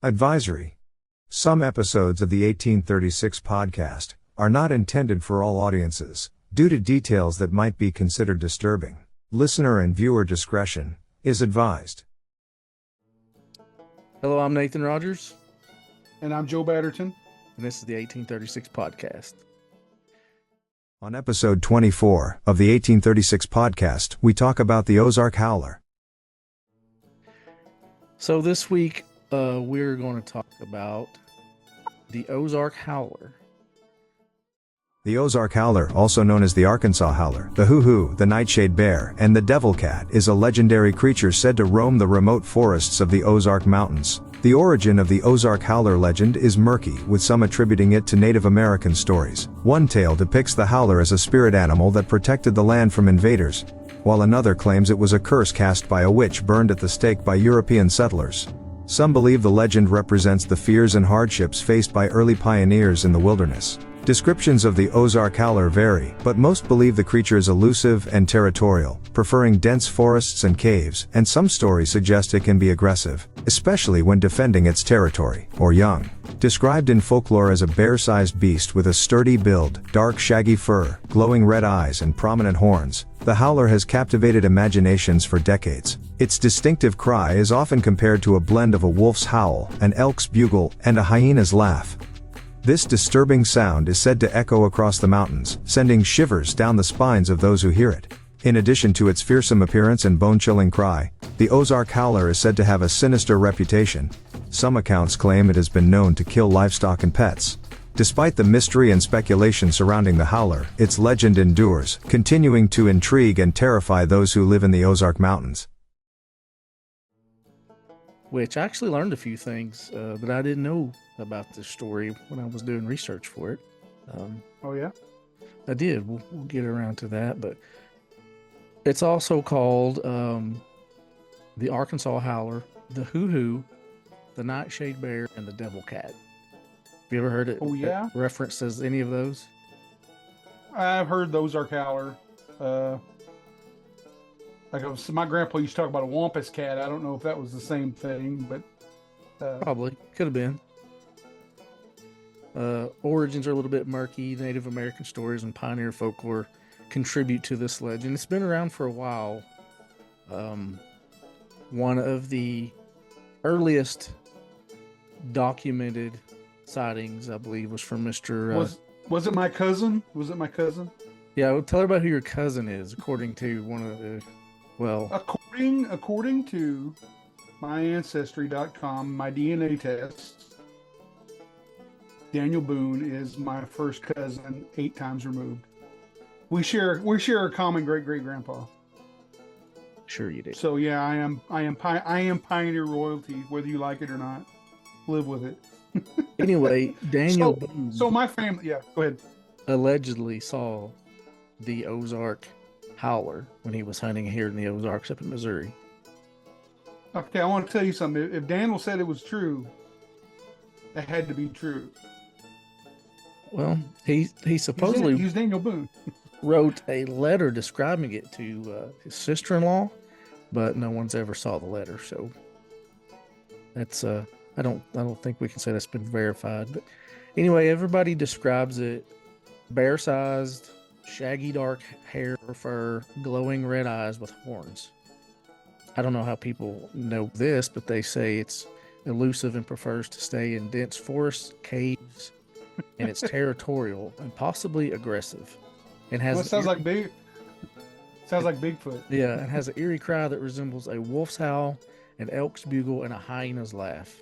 Advisory. Some episodes of the 1836 podcast are not intended for all audiences, due to details that might be considered disturbing. Listener and viewer discretion is advised. Hello, I'm Nathan Rogers. And I'm Joe Batterton. And this is the 1836 podcast. On episode 24 of the 1836 podcast, we talk about the Ozark Howler. So this week, we're going to talk about the Ozark Howler. The Ozark Howler, also known as the Arkansas Howler, the hoo-hoo, the nightshade bear, and the devil cat, is a legendary creature said to roam the remote forests of the Ozark Mountains. The origin of the Ozark Howler legend is murky, with some attributing it to Native American stories. One tale depicts the howler as a spirit animal that protected the land from invaders, while another claims it was a curse cast by a witch burned at the stake by European settlers. Some believe the legend represents the fears and hardships faced by early pioneers in the wilderness. Descriptions of the Ozark Howler vary, but most believe the creature is elusive and territorial, preferring dense forests and caves, and some stories suggest it can be aggressive, especially when defending its territory, or young. Described in folklore as a bear-sized beast with a sturdy build, dark shaggy fur, glowing red eyes and prominent horns, the howler has captivated imaginations for decades. Its distinctive cry is often compared to a blend of a wolf's howl, an elk's bugle, and a hyena's laugh. This disturbing sound is said to echo across the mountains, sending shivers down the spines of those who hear it. In addition to its fearsome appearance and bone-chilling cry, the Ozark Howler is said to have a sinister reputation. Some accounts claim it has been known to kill livestock and pets. Despite the mystery and speculation surrounding the howler, its legend endures, continuing to intrigue and terrify those who live in the Ozark Mountains. Which I actually learned a few things that I didn't know about this story when I was doing research for it. Oh, yeah? I did. We'll get around to that. But it's also called the Arkansas Howler, the hoo-hoo, the nightshade bear, and the devil cat. Have you ever heard it referenced as any of those? I've heard the Ozark Howler. My grandpa used to talk about a wampus cat. I don't know if that was the same thing, but... Probably. Could have been. Origins are a little bit murky. Native American stories and pioneer folklore contribute to this legend. It's been around for a while. One of the earliest documented sightings, I believe, was from Mr. Was it my cousin? Was it my cousin? Yeah, well, tell everybody who your cousin is, according to one of the... Well, according to myancestry.com, my DNA test, Daniel Boone is my first cousin, 8 times removed. We share a common great grandpa. Sure you do. So yeah, I am pioneer royalty, whether you like it or not. Live with it. Anyway, Daniel Boone. So my family, yeah, go ahead. Allegedly saw the Ozark Howler when he was hunting here in the Ozarks up in Missouri. Okay, I want to tell you something. If Daniel said it was true, that had to be true. Well, he supposedly he's Daniel Boone. wrote a letter describing it to his sister-in-law, but no one's ever saw the letter. So that's I don't think we can say that's been verified. But anyway, everybody describes it bear-sized, shaggy dark hair or fur, glowing red eyes with horns. I don't know how people know this, but they say it's elusive and prefers to stay in dense forests, caves, and it's territorial and possibly aggressive. And has sounds like Bigfoot. Yeah, it has an eerie cry that resembles a wolf's howl, an elk's bugle, and a hyena's laugh.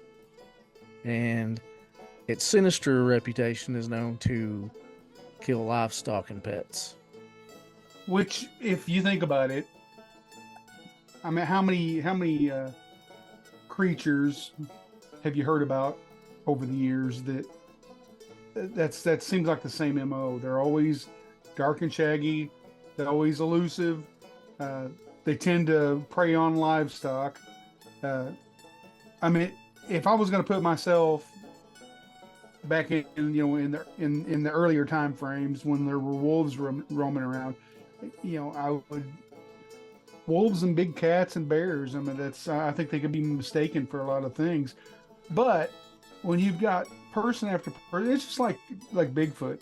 And its sinister reputation is known to kill livestock and pets. Which, if you think about it, I mean, how many creatures have you heard about over the years that seems like the same MO? They're always dark and shaggy. They're always elusive. They tend to prey on livestock. I mean, if I was going to put myself back in the earlier time frames when there were wolves roaming around, wolves and big cats and bears. I mean, I think they could be mistaken for a lot of things. But when you've got person after person, it's just like Bigfoot.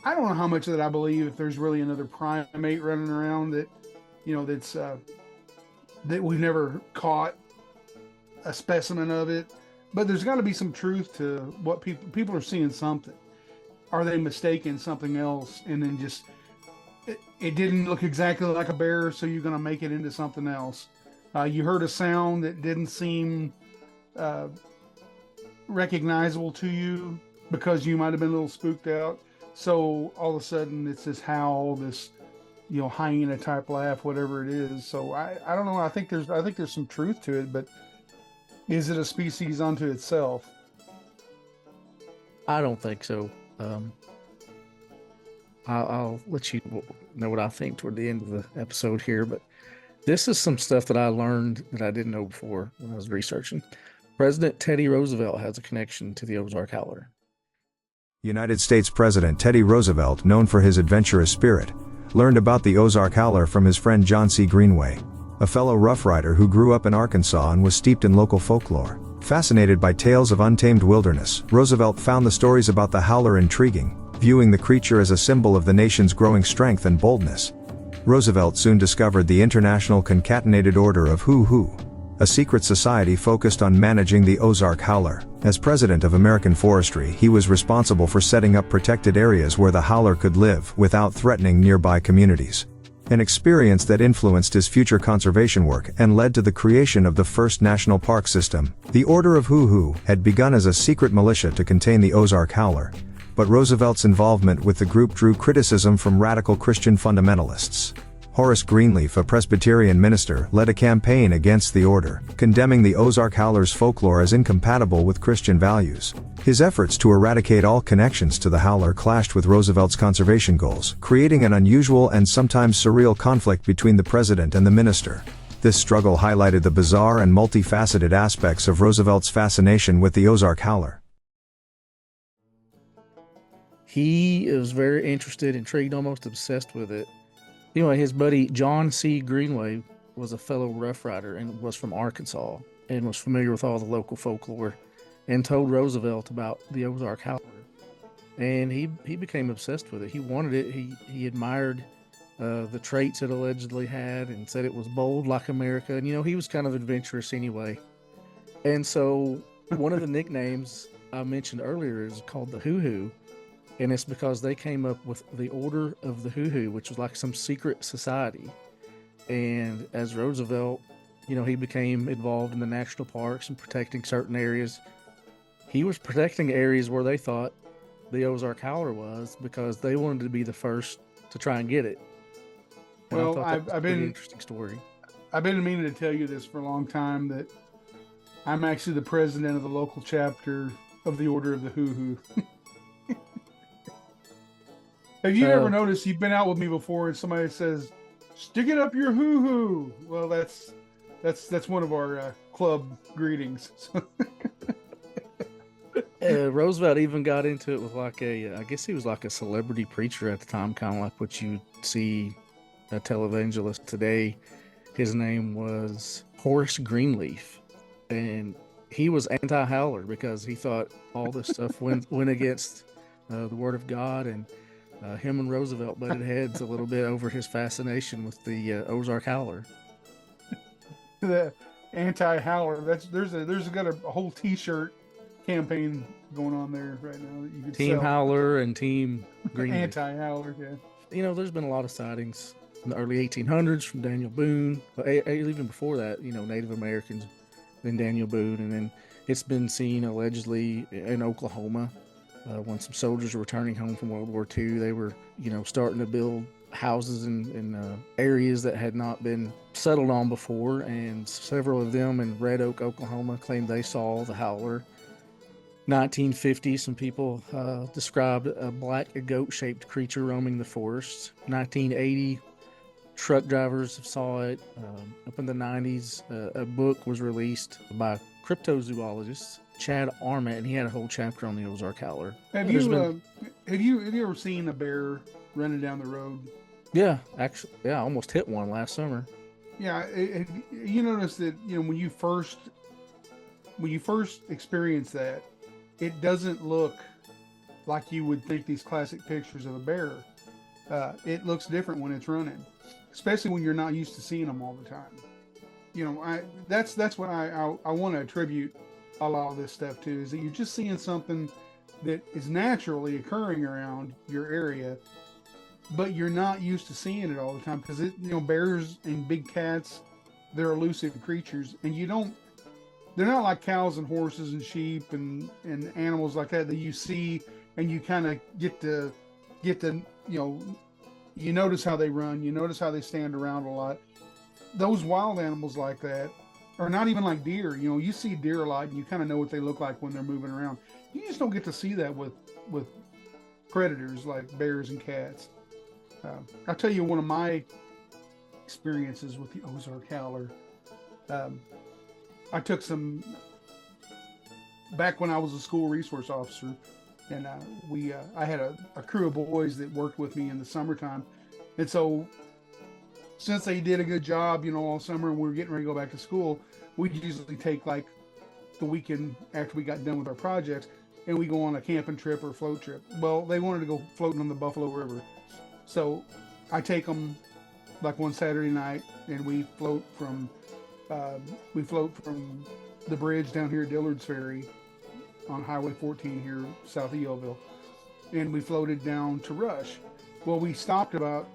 I don't know how much of that I believe, if there's really another primate running around that, that's that we've never caught a specimen of it. But there's got to be some truth to what people are seeing something. Are they mistaking something else, and then just it didn't look exactly like a bear, so you're going to make it into something else? You heard a sound that didn't seem recognizable to you because you might have been a little spooked out. So all of a sudden it's this howl, this hyena type laugh, whatever it is. So I don't know. I think there's some truth to it, but is it a species unto itself? I don't think so. I'll let you know what I think toward the end of the episode here, but this is some stuff that I learned that I didn't know before when I was researching. President Teddy Roosevelt has a connection to the Ozark Howler. United States President Teddy Roosevelt, known for his adventurous spirit, learned about the Ozark Howler from his friend John C. Greenway, a fellow Rough Rider who grew up in Arkansas and was steeped in local folklore. Fascinated by tales of untamed wilderness, Roosevelt found the stories about the howler intriguing, viewing the creature as a symbol of the nation's growing strength and boldness. Roosevelt soon discovered the International Concatenated Order of Hoo-Hoo, a secret society focused on managing the Ozark Howler. As president of American Forestry, he was responsible for setting up protected areas where the howler could live without threatening nearby communities. An experience that influenced his future conservation work and led to the creation of the first national park system. The Order of Hoo-Hoo had begun as a secret militia to contain the Ozark Howler, but Roosevelt's involvement with the group drew criticism from radical Christian fundamentalists. Horace Greenleaf, a Presbyterian minister, led a campaign against the order, condemning the Ozark Howler's folklore as incompatible with Christian values. His efforts to eradicate all connections to the howler clashed with Roosevelt's conservation goals, creating an unusual and sometimes surreal conflict between the president and the minister. This struggle highlighted the bizarre and multifaceted aspects of Roosevelt's fascination with the Ozark Howler. He is very interested, intrigued, almost obsessed with it. His buddy John C. Greenway was a fellow Rough Rider and was from Arkansas and was familiar with all the local folklore and told Roosevelt about the Ozark Howler. And he became obsessed with it. He wanted it. He admired the traits it allegedly had and said it was bold like America. And, he was kind of adventurous anyway. And so one of the nicknames I mentioned earlier is called the Hoo-Hoo. And it's because they came up with the Order of the Hoo-Hoo, which was like some secret society. And as Roosevelt, he became involved in the national parks and protecting certain areas. He was protecting areas where they thought the Ozark Howler was because they wanted to be the first to try and get it. And well, I've been an interesting story. I've been meaning to tell you this for a long time, that I'm actually the president of the local chapter of the Order of the Hoo-Hoo. Have you ever noticed, you've been out with me before and somebody says, "Stick it up your hoo-hoo"? Well, that's one of our club greetings. Roosevelt even got into it with I guess he was like a celebrity preacher at the time, kind of like what you see a televangelist today. His name was Horace Greenleaf, and he was anti-howler because he thought all this stuff went against the Word of God, and him and Roosevelt butted heads a little bit over his fascination with the Ozark Howler. The anti-howler. There's got a whole T-shirt campaign going on there right now that you could Team sell. Howler and Team Greenleaf. Anti-howler, yeah. There's been a lot of sightings in the early 1800s from Daniel Boone, but even before that, Native Americans, then Daniel Boone, and then it's been seen allegedly in Oklahoma. When some soldiers were returning home from World War II, they were, starting to build houses in areas that had not been settled on before, and several of them in Red Oak, Oklahoma, claimed they saw the howler. 1950, some people described a black goat-shaped creature roaming the forest. 1980, truck drivers saw it. Up in the 90s, a book was released by cryptozoologist Chad Arment, and he had a whole chapter on the Ozark Howler. Have you ever seen a bear running down the road? Yeah, actually, I almost hit one last summer. Yeah, you notice that when you first when you first experience that, it doesn't look like you would think these classic pictures of a bear. It looks different when it's running, especially when you're not used to seeing them all the time. You know, that's what I want to attribute a lot of this stuff to, is that you're just seeing something that is naturally occurring around your area, but you're not used to seeing it all the time, because bears and big cats, they're elusive creatures, and they're not like cows and horses and sheep and animals like that you see and you kind of get to you notice how they run, you notice how they stand around a lot. Those wild animals like that are not even like deer. You see deer a lot and you kind of know what they look like when they're moving around. You just don't get to see that with predators like bears and cats. I'll tell you one of my experiences with the Ozark Howler. I took some back when I was a school resource officer, and I had a crew of boys that worked with me in the summertime, and so since they did a good job, all summer, and we were getting ready to go back to school, we'd usually take like the weekend after we got done with our projects, and we go on a camping trip or a float trip. Well, they wanted to go floating on the Buffalo River, so I take them like one Saturday night, and we float from the bridge down here at Dillard's Ferry on Highway 14 here south of Yeovil, and we floated down to Rush. Well, we stopped about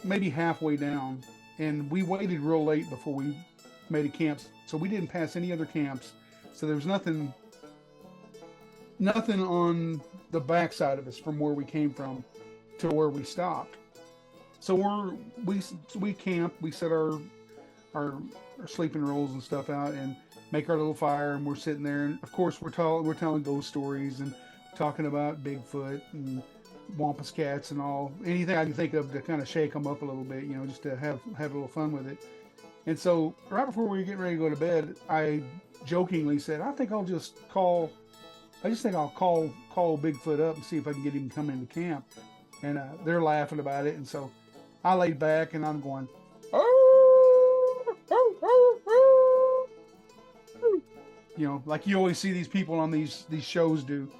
maybe halfway down, and we waited real late before we made a camp, so we didn't pass any other camps, so there was nothing on the backside of us from where we came from to where we stopped. So we camped, we set our sleeping rolls and stuff out and make our little fire, and we're sitting there, and of course we're telling ghost stories and talking about Bigfoot and Wampus cats and anything I can think of to kind of shake them up a little bit, just to have a little fun with it. And so right before we were getting ready to go to bed, I jokingly said, I think I'll call Bigfoot up and see if I can get him to come into camp. And they're laughing about it, and so I laid back and I'm going, like you always see these people on these shows do.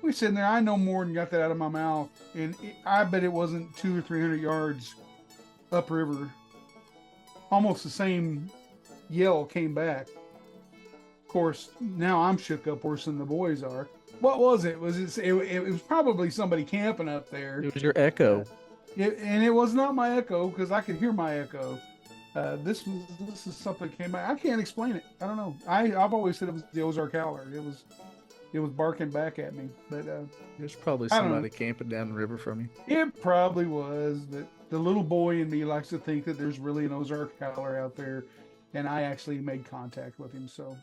We're sitting there, I no more than got that out of my mouth, and I bet it wasn't 200 or 300 yards upriver. Almost the same yell came back. Of course, now I'm shook up worse than the boys are. What was it? It was probably somebody camping up there. It was your echo. And it was not my echo, because I could hear my echo. This is something that came back. I can't explain it. I don't know. I've always said it was the Ozark Howler. It was barking back at me. But there's probably somebody camping down the river from you. It probably was, but the little boy in me likes to think that there's really an Ozark Howler out there, and I actually made contact with him. So.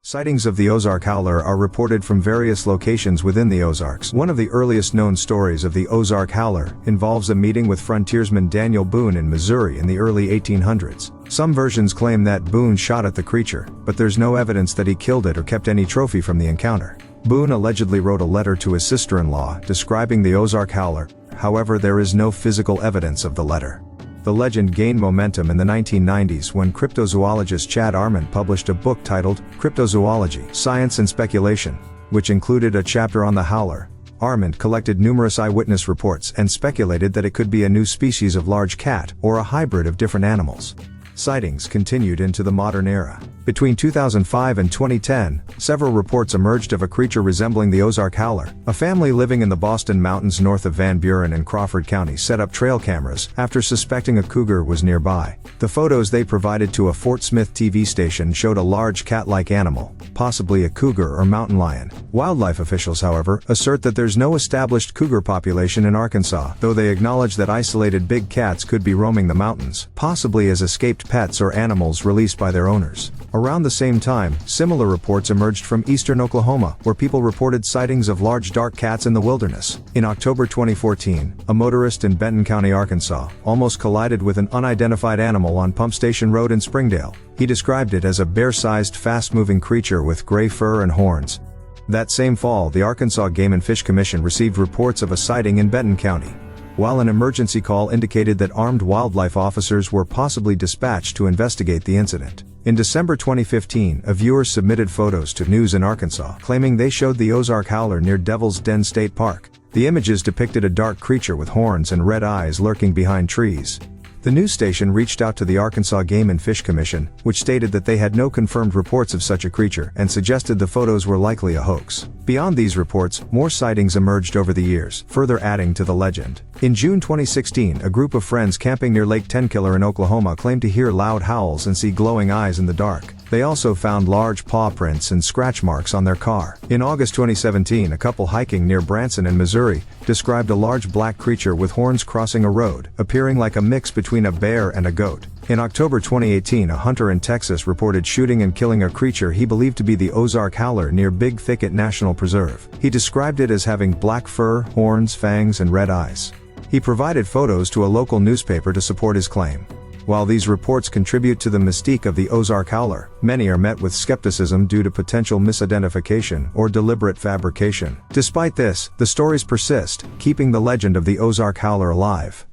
Sightings of the Ozark Howler are reported from various locations within the Ozarks. One of the earliest known stories of the Ozark Howler involves a meeting with frontiersman Daniel Boone in Missouri in the early 1800s. Some versions claim that Boone shot at the creature, but there's no evidence that he killed it or kept any trophy from the encounter. Boone allegedly wrote a letter to his sister-in-law describing the Ozark Howler, however there is no physical evidence of the letter. The legend gained momentum in the 1990s when cryptozoologist Chad Arment published a book titled Cryptozoology, Science and Speculation, which included a chapter on the howler. Arment collected numerous eyewitness reports and speculated that it could be a new species of large cat or a hybrid of different animals. Sightings continued into the modern era. Between 2005 and 2010, several reports emerged of a creature resembling the Ozark Howler. A family living in the Boston Mountains north of Van Buren and Crawford County set up trail cameras after suspecting a cougar was nearby. The photos they provided to a Fort Smith TV station showed a large cat-like animal, possibly a cougar or mountain lion. Wildlife officials, however, assert that there's no established cougar population in Arkansas, though they acknowledge that isolated big cats could be roaming the mountains, possibly as escaped pets or animals released by their owners. Around the same time, similar reports emerged from eastern Oklahoma, where people reported sightings of large dark cats in the wilderness. In October 2014, a motorist in Benton County, Arkansas, almost collided with an unidentified animal on Pump Station Road in Springdale. He described it as a bear-sized, fast-moving creature with gray fur and horns. That same fall, the Arkansas Game and Fish Commission received reports of a sighting in Benton County. While an emergency call indicated that armed wildlife officers were possibly dispatched to investigate the incident. In December 2015, a viewer submitted photos to News in Arkansas claiming they showed the Ozark Howler near Devil's Den State Park. The images depicted a dark creature with horns and red eyes lurking behind trees. The news station reached out to the Arkansas Game and Fish Commission, which stated that they had no confirmed reports of such a creature and suggested the photos were likely a hoax. Beyond these reports, more sightings emerged over the years, further adding to the legend. In June 2016, a group of friends camping near Lake Tenkiller in Oklahoma claimed to hear loud howls and see glowing eyes in the dark. They also found large paw prints and scratch marks on their car. In August 2017, a couple hiking near Branson in Missouri described a large black creature with horns crossing a road, appearing like a mix between a bear and a goat. In October 2018, a hunter in Texas reported shooting and killing a creature he believed to be the Ozark Howler near Big Thicket National Preserve. He described it as having black fur, horns, fangs, and red eyes. He provided photos to a local newspaper to support his claim. While these reports contribute to the mystique of the Ozark Howler, many are met with skepticism due to potential misidentification or deliberate fabrication. Despite this, the stories persist, keeping the legend of the Ozark Howler alive.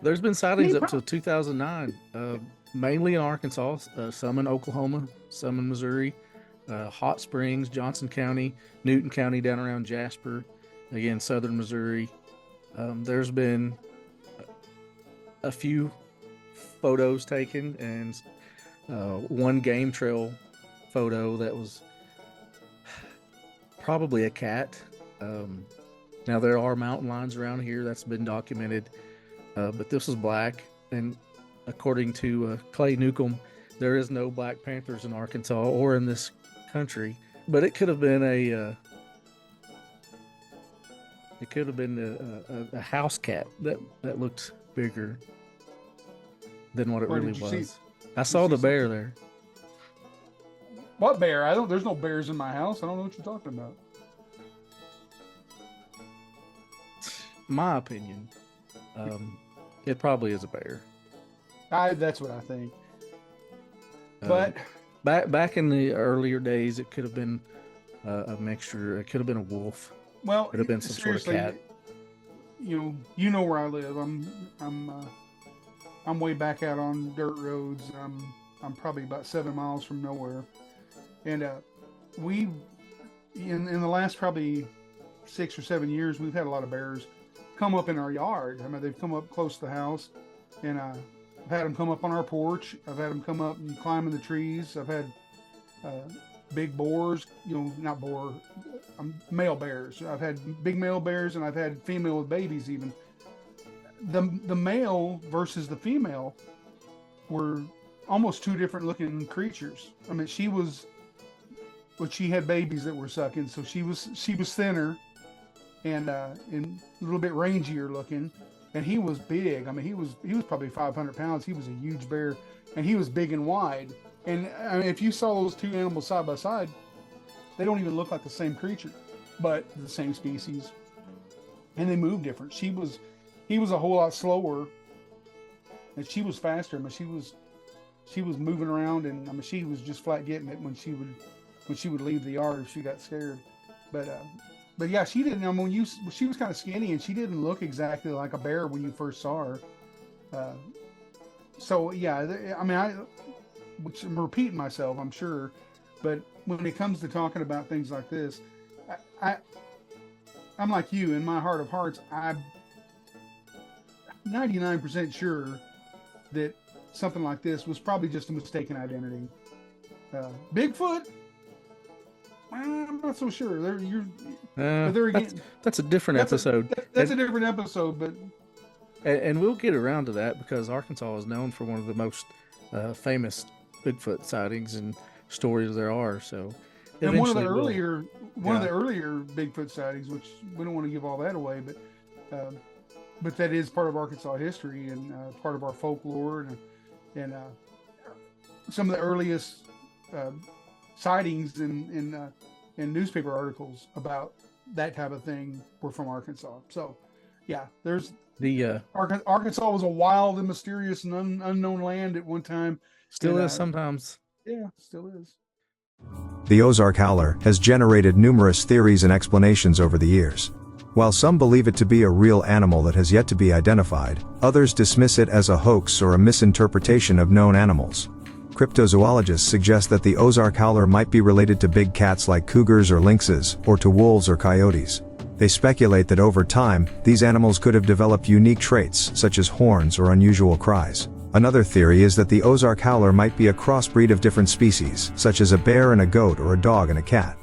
There's been sightings up to 2009, mainly in Arkansas, some in Oklahoma, some in Missouri, Hot Springs, Johnson County, Newton County down around Jasper, again, southern Missouri. There's been a few photos taken, and one game trail photo that was probably a cat. Now there are mountain lions around here, that's been documented, but this was black, and according to Clay Newcomb, there is no black panthers in Arkansas or in this country, but it could have been a house cat that looked bigger than what it really was. I saw the bear there. What bear? There's no bears in my house. I don't know what you're talking about. My opinion, it probably is a bear. That's what I think. But back in the earlier days, it could have been a mixture. It could have been a wolf. Well, it could have been some sort of cat. You know where I live. I'm way back out on dirt roads. I'm probably about 7 miles from nowhere, and we in the last probably 6 or 7 years, we've had a lot of bears come up in our yard. I mean, they've come up close to the house, and I've had them come up on our porch. I've had them come up and climb in the trees. I've had big boars, not boar, male bears. I've had big male bears, and I've had female with babies even. The male versus the female were almost two different looking creatures. I mean, she had babies that were sucking, so she was thinner and a little bit rangier looking, and he was big. I mean, he was probably 500 pounds. He was a huge bear, and he was big and wide. And I mean, if you saw those two animals side by side, they don't even look like the same creature, but the same species, and they move different. He was a whole lot slower, and she was faster. I mean, she was moving around, and I mean, she was just flat getting it when she would leave the yard if she got scared. But yeah, she didn't. I mean, she was kind of skinny, and she didn't look exactly like a bear when you first saw her. So yeah, I mean, which I'm repeating myself, I'm sure, but when it comes to talking about things like this, I'm like you. In my heart of hearts, I'm 99% sure that something like this was probably just a mistaken identity. Bigfoot, I'm not so sure. But there again, that's a different episode. That's a different episode, but and we'll get around to that, because Arkansas is known for one of the most famous Bigfoot sightings and stories there are. So, and one of the earlier Bigfoot sightings, which we don't want to give all that away, but that is part of Arkansas history and part of our folklore, and some of the earliest sightings in newspaper articles about that type of thing were from Arkansas. So, yeah, there's the Arkansas was a wild and mysterious and unknown land at one time. Still is sometimes. Yeah, still is. The Ozark Howler has generated numerous theories and explanations over the years. While some believe it to be a real animal that has yet to be identified, others dismiss it as a hoax or a misinterpretation of known animals. Cryptozoologists suggest that the Ozark Howler might be related to big cats like cougars or lynxes, or to wolves or coyotes. They speculate that over time, these animals could have developed unique traits, such as horns or unusual cries. Another theory is that the Ozark Howler might be a crossbreed of different species, such as a bear and a goat or a dog and a cat.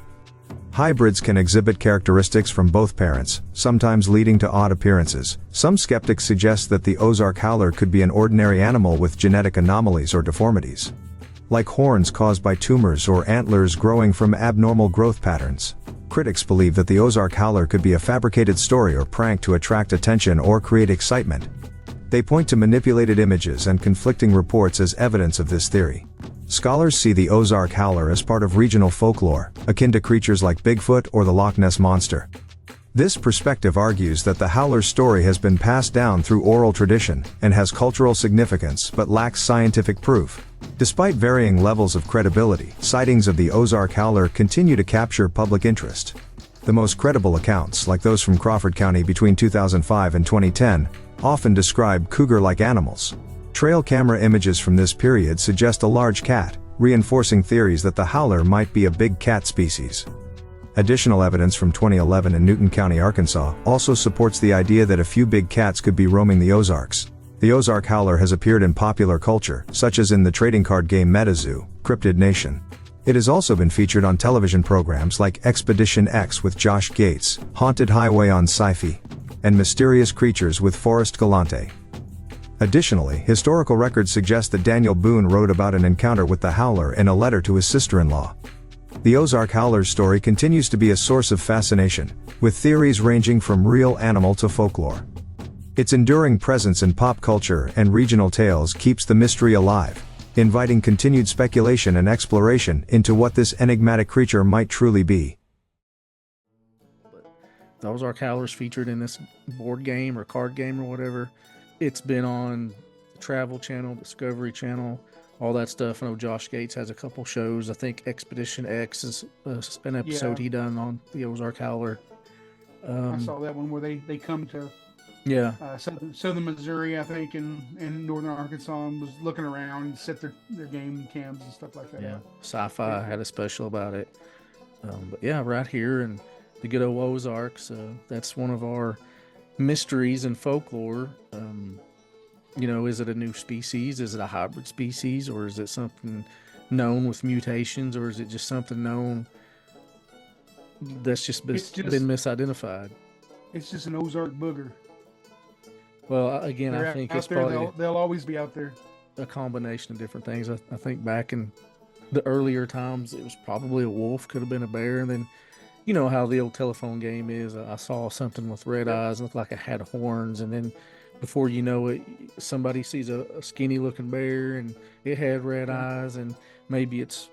Hybrids can exhibit characteristics from both parents, sometimes leading to odd appearances. Some skeptics suggest that the Ozark Howler could be an ordinary animal with genetic anomalies or deformities, like horns caused by tumors or antlers growing from abnormal growth patterns. Critics believe that the Ozark Howler could be a fabricated story or prank to attract attention or create excitement. They point to manipulated images and conflicting reports as evidence of this theory. Scholars see the Ozark Howler as part of regional folklore, akin to creatures like Bigfoot or the Loch Ness Monster. This perspective argues that the Howler's story has been passed down through oral tradition and has cultural significance but lacks scientific proof. Despite varying levels of credibility, sightings of the Ozark Howler continue to capture public interest. The most credible accounts, like those from Crawford County between 2005 and 2010, often describe cougar-like animals. Trail camera images from this period suggest a large cat, reinforcing theories that the howler might be a big cat species. Additional evidence from 2011 in Newton County, Arkansas, also supports the idea that a few big cats could be roaming the Ozarks. The Ozark Howler has appeared in popular culture, such as in the trading card game MetaZoo, Cryptid Nation. It has also been featured on television programs like Expedition X with Josh Gates, Haunted Highway on Sci-Fi, and Mysterious Creatures with Forrest Galante. Additionally, historical records suggest that Daniel Boone wrote about an encounter with the howler in a letter to his sister-in-law. The Ozark Howler's story continues to be a source of fascination, with theories ranging from real animal to folklore. Its enduring presence in pop culture and regional tales keeps the mystery alive, inviting continued speculation and exploration into what this enigmatic creature might truly be. The Ozark Howler's featured in this board game or card game or whatever. It's been on the Travel Channel, Discovery Channel, all that stuff. I know Josh Gates has a couple shows. I think Expedition X is an episode he done on the Ozark Howler. I saw that one where they come to southern Missouri, I think, and northern Arkansas, and was looking around and set their game cams and stuff like that. Yeah, Sci-Fi had a special about it. But yeah, right here in the good old Ozarks, that's one of our mysteries and folklore. Is it a new species? Is it a hybrid species? Or is it something known with mutations? Or is it just something known that's just been misidentified? It's just an Ozark booger. Well, again, I think it's probably they'll always be out there. A combination of different things. I think back in the earlier times, it was probably a wolf, could have been a bear, and then you know how the old telephone game is. I saw something with red eyes, looked like it had horns, and then before you know it, somebody sees a skinny-looking bear, and it had red eyes, and maybe its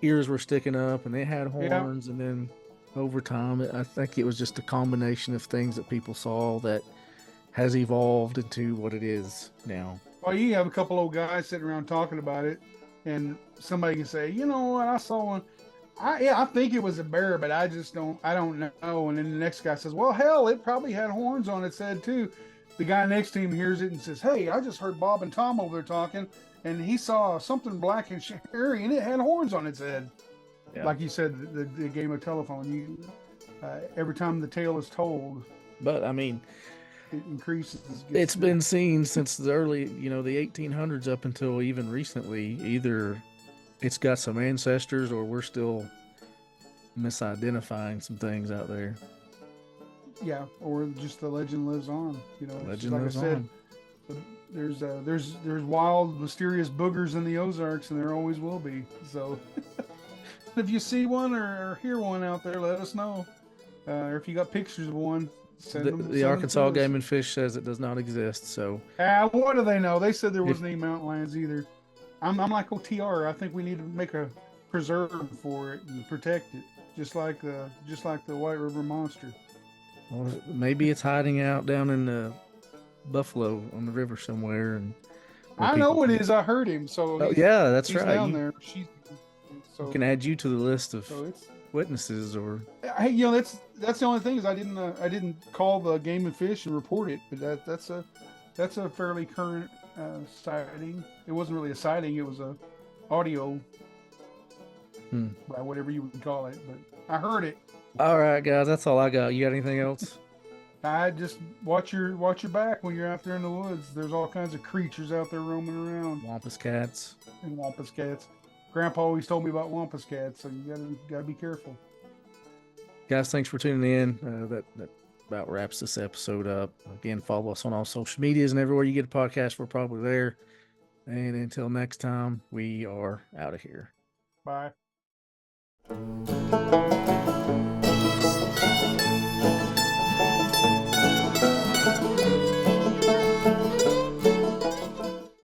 ears were sticking up, and it had horns, and then over time, I think it was just a combination of things that people saw that has evolved into what it is now. Well, you have a couple old guys sitting around talking about it, and somebody can say, you know what, I saw one. I think it was a bear, but I don't know. And then the next guy says, well, hell, it probably had horns on its head too. The guy next to him hears it and says, hey, I just heard Bob and Tom over there talking, and he saw something black and hairy, and it had horns on its head. Yeah. Like you said, the game of telephone, every time the tale is told. But I mean, it increases. It's been seen since the early, the 1800s up until even recently. Either it's got some ancestors, or we're still misidentifying some things out there. Yeah, or just the legend lives on. Legend lives on. There's wild, mysterious boogers in the Ozarks, and there always will be. So, if you see one or hear one out there, let us know. Or if you got pictures of one, the Arkansas Game and Fish says it does not exist. So, what do they know? They said there wasn't any mountain lions either. I'm like OTR. I think we need to make a preserve for it and protect it, just like the White River Monster. Well, maybe it's hiding out down in Buffalo on the river somewhere. And I know it is. I heard him. So that's he's right. Down there. So can add you to the list of witnesses, or Hey, that's the only thing is I didn't call the Game and Fish and report it, but that's a fairly current sighting. It wasn't really a sighting; it was a audio, whatever you would call it. But I heard it. All right, guys, that's all I got. You got anything else? I just watch your back when you're out there in the woods. There's all kinds of creatures out there roaming around. Wampus cats. And wampus cats. Grandpa always told me about wampus cats, so you gotta be careful. Guys, thanks for tuning in. That about wraps this episode up. Again, follow us on all social medias and everywhere you get a podcast. We're probably there. And until next time, we are out of here. Bye.